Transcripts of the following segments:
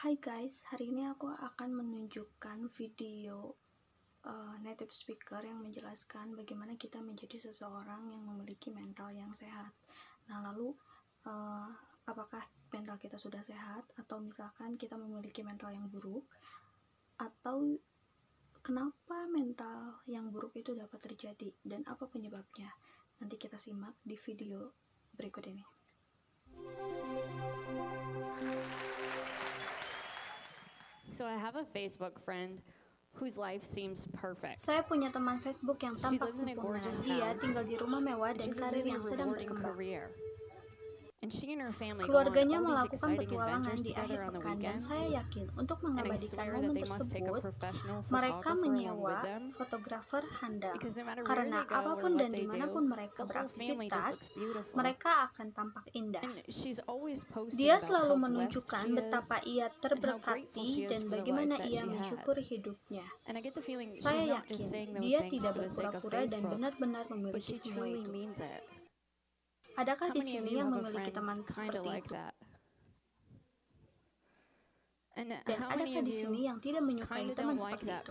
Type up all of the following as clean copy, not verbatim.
Hai guys, hari ini aku akan menunjukkan video native speaker yang menjelaskan bagaimana kita menjadi seseorang yang memiliki mental yang sehat. Nah, lalu apakah mental kita sudah sehat, atau misalkan kita memiliki mental yang buruk, atau kenapa mental yang buruk itu dapat terjadi dan apa penyebabnya? Nanti kita simak di video berikut ini. So I have a Facebook friend whose life seems perfect. Saya punya teman Facebook yang tampak sempurna. Dia tinggal di rumah mewah dan karir yang sedang berkembang. Keluarganya melakukan petualangan di akhir pekan, dan saya yakin untuk mengabadikan momen tersebut, mereka menyewa fotografer handal. Karena apapun dan dimanapun mereka beraktivitas, mereka akan tampak indah. Dia selalu menunjukkan betapa ia terberkati dan bagaimana ia mensyukuri hidupnya. Saya yakin dia tidak berpura-pura dan benar-benar memiliki semua itu. Adakah di sini yang memiliki teman seperti itu? Dan adakah di sini yang tidak menyukai teman seperti itu?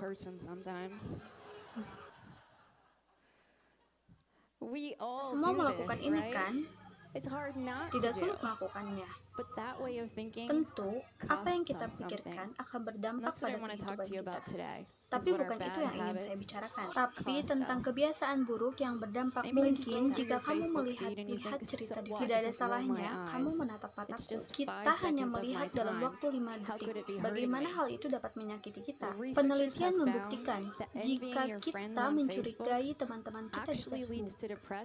Semua melakukan ini kan? Tidak sulit melakukannya. Tentu, apa yang kita pikirkan akan berdampak pada kehidupan kita. Tapi bukan itu yang ingin saya bicarakan. Tapi tentang kebiasaan buruk yang berdampak. Mungkin jika kamu melihat cerita di tidak ada salahnya kamu menatap-tatapku. Kita hanya melihat dalam waktu 5 detik. Bagaimana hal itu dapat menyakiti kita? Penelitian membuktikan jika kita mencurigai teman-teman kita di Facebook,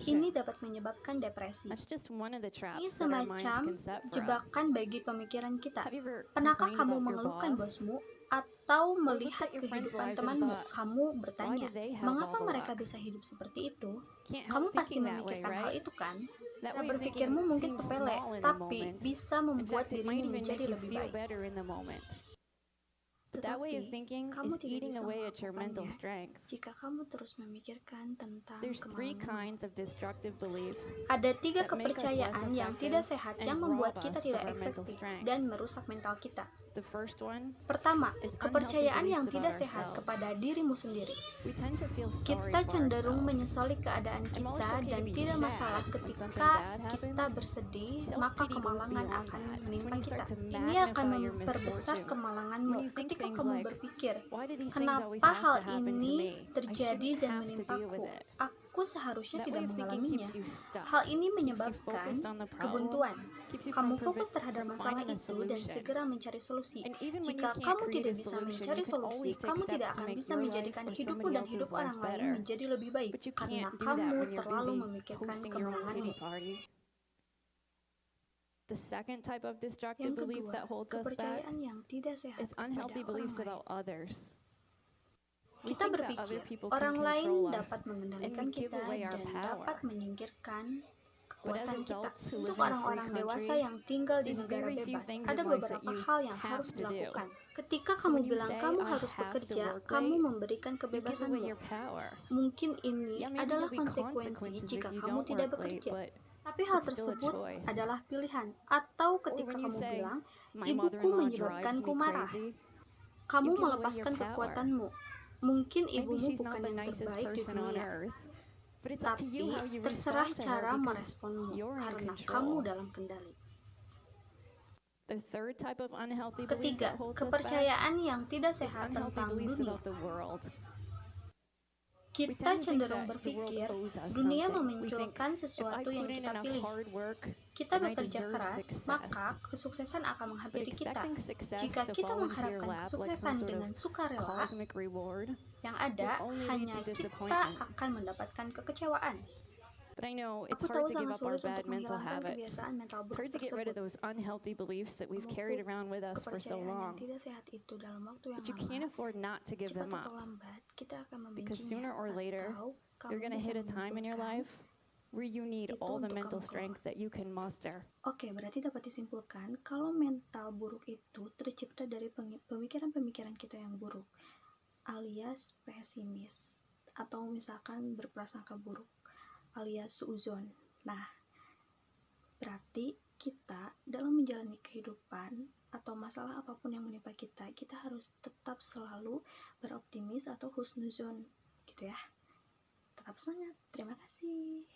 ini dapat menyebabkan depresi. Ini semacam jebakan bagi pemikiran kita. Pernahkah kamu mengeluhkan bosmu atau melihat kehidupan temanmu? Kamu bertanya, mengapa mereka bisa hidup seperti itu? Kamu pasti memikirkan hal itu kan? Berpikirmu mungkin sepele, tapi bisa membuat dirimu menjadi lebih baik. Tetapi, kamu tidak bisa melakukannya jika kamu terus memikirkan tentang kemalanganmu. Ada 3 kepercayaan yang tidak sehat yang membuat kita tidak efektif dan merusak mental kita. Pertama, kepercayaan yang tidak sehat kepada dirimu sendiri. Kita cenderung menyesali keadaan kita, dan tidak masalah ketika kita bersedih, maka kemalangan akan menimpa kita. Ini akan memperbesar kemalanganmu. Ketika kamu berpikir, kenapa hal ini terjadi dan menimpaku? Aku seharusnya tidak mengalaminya. Hal ini menyebabkan kebuntuan. Kamu fokus terhadap masalah itu dan segera mencari solusi. Jika kamu tidak bisa mencari solusi, kamu tidak akan bisa menjadikan hidupmu dan hidup orang lain menjadi lebih baik, karena kamu terlalu memikirkan kemenanganmu. Yang kedua, kepercayaan yang tidak sehat kepada orang lain. Kita berpikir orang lain dapat mengendalikan kita dan dapat menyingkirkan kekuatan kita. Untuk orang-orang dewasa yang tinggal di negara bebas, ada beberapa hal yang harus dilakukan. Ketika kamu bilang kamu harus bekerja, kamu memberikan kebebasanmu. Mungkin ini adalah konsekuensi jika kamu tidak bekerja. Tapi hal tersebut adalah pilihan. Atau ketika kamu bilang, ibuku menyebabkanku marah, kamu melepaskan kekuatanmu. Mungkin ibumu bukan yang terbaik di dunia, tapi terserah cara meresponmu, karena kamu dalam kendali. Ketiga, kepercayaan yang tidak sehat tentang dunia. Kita cenderung berpikir dunia memunculkan sesuatu yang kita pilih. Kita bekerja keras, maka kesuksesan akan menghampiri kita. Jika kita mengharapkan kesuksesan dengan sukarela, yang ada hanya kita akan mendapatkan kekecewaan. Aku tahu sangat sulit untuk menghilangkan kebiasaan mental buruk tersebut. Kepercayaan yang tidak sehat itu dalam waktu yang lama, cepat atau lambat, kita akan membencinya, atau kamu bisa menyimpulkan Oke, berarti dapat disimpulkan kalau mental buruk itu tercipta dari pemikiran-pemikiran kita yang buruk, alias pesimis, atau misalkan berprasangka buruk, alias suuzon. Nah, berarti Berarti kita dalam menjalani kehidupan atau masalah apapun yang menimpa kita harus tetap selalu beroptimis atau husnuzon gitu ya. Tetap semangat. Terima kasih.